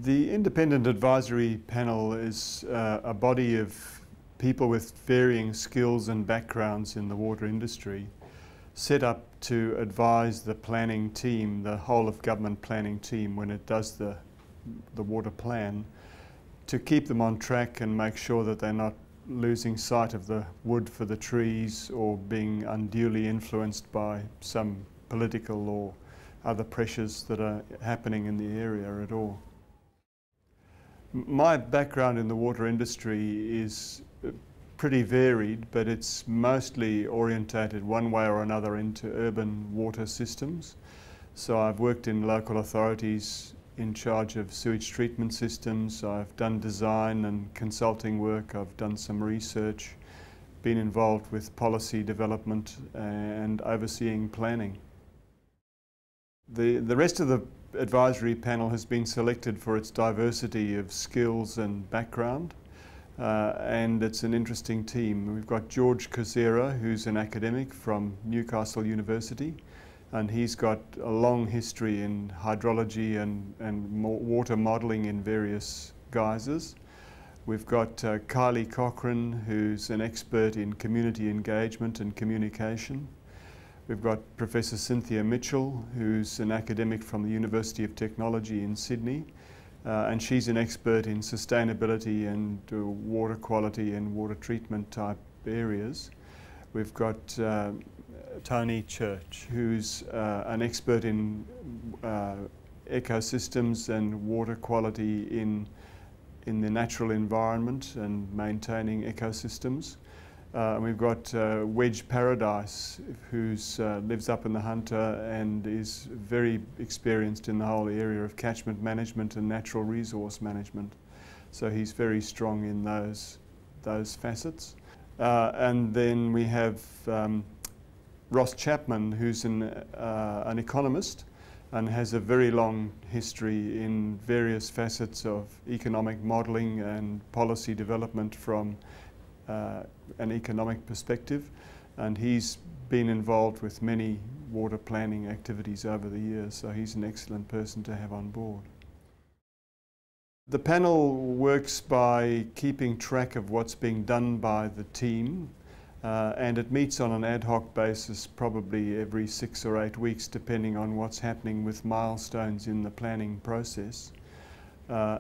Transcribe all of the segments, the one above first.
The Independent Advisory Panel is a body of people with varying skills and backgrounds in the water industry, set up to advise the planning team, the whole of government planning team, when it does the water plan, to keep them on track and make sure that they're not losing sight of the wood for the trees or being unduly influenced by some political or other pressures that are happening in the area at all. My background in the water industry is pretty varied, but it's mostly orientated one way or another into urban water systems. So I've worked in local authorities in charge of sewage treatment systems. I've done design and consulting work. I've done some research, been involved with policy development and overseeing planning. The rest of the advisory panel has been selected for its diversity of skills and background, and it's an interesting team. We've got George Kozera, who's an academic from Newcastle University, and he's got a long history in hydrology and water modelling in various guises. We've got Kylie Cochran, who's an expert in community engagement and communication. We've got Professor Cynthia Mitchell, who's an academic from the University of Technology in Sydney, and she's an expert in sustainability and water quality and water treatment type areas. We've got Tony Church, who's an expert in ecosystems and water quality in the natural environment and maintaining ecosystems. We've got Wedge Paradise, who lives up in the Hunter and is very experienced in the whole area of catchment management and natural resource management. So he's very strong in those facets. And then we have Ross Chapman, who's an economist and has a very long history in various facets of economic modelling and policy development from an economic perspective, and he's been involved with many water planning activities over the years, so he's an excellent person to have on board. The panel works by keeping track of what's being done by the team, and it meets on an ad hoc basis probably every 6 or 8 weeks, depending on what's happening with milestones in the planning process.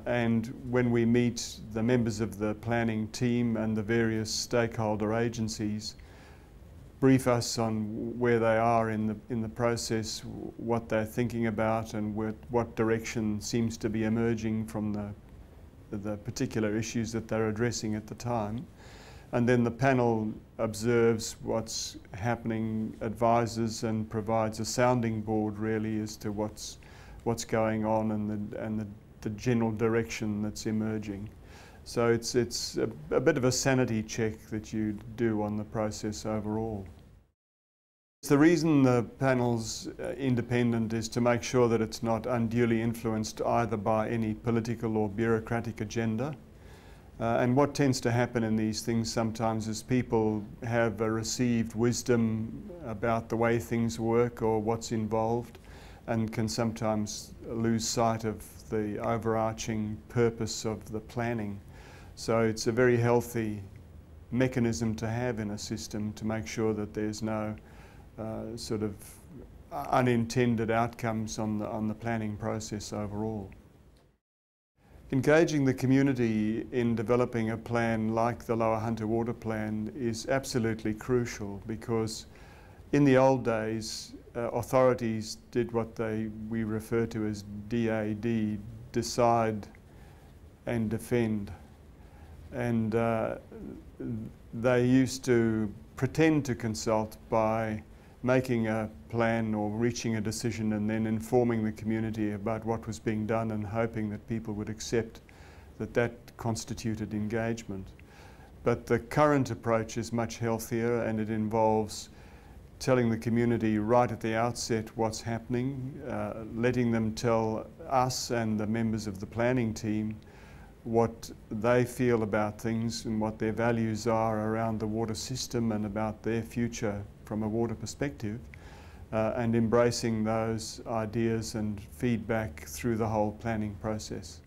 And when we meet, the members of the planning team and the various stakeholder agencies brief us on where they are in the process, what they're thinking about, and what direction seems to be emerging from the particular issues that they're addressing at the time. And then the panel observes what's happening, advises, and provides a sounding board really as to what's going on and the general direction that's emerging. So it's a bit of a sanity check that you do on the process overall. The reason the panel's independent is to make sure that it's not unduly influenced either by any political or bureaucratic agenda. And what tends to happen in these things sometimes is people have a received wisdom about the way things work or what's involved, and can sometimes lose sight of the overarching purpose of the planning. So it's a very healthy mechanism to have in a system to make sure that there's no sort of unintended outcomes on the planning process overall. Engaging the community in developing a plan like the Lower Hunter Water Plan is absolutely crucial, because in the old days, authorities did what we refer to as DAD, decide and defend. And they used to pretend to consult by making a plan or reaching a decision and then informing the community about what was being done and hoping that people would accept that that constituted engagement. But the current approach is much healthier, and it involves telling the community right at the outset what's happening, letting them tell us and the members of the planning team what they feel about things and what their values are around the water system and about their future from a water perspective, and embracing those ideas and feedback through the whole planning process.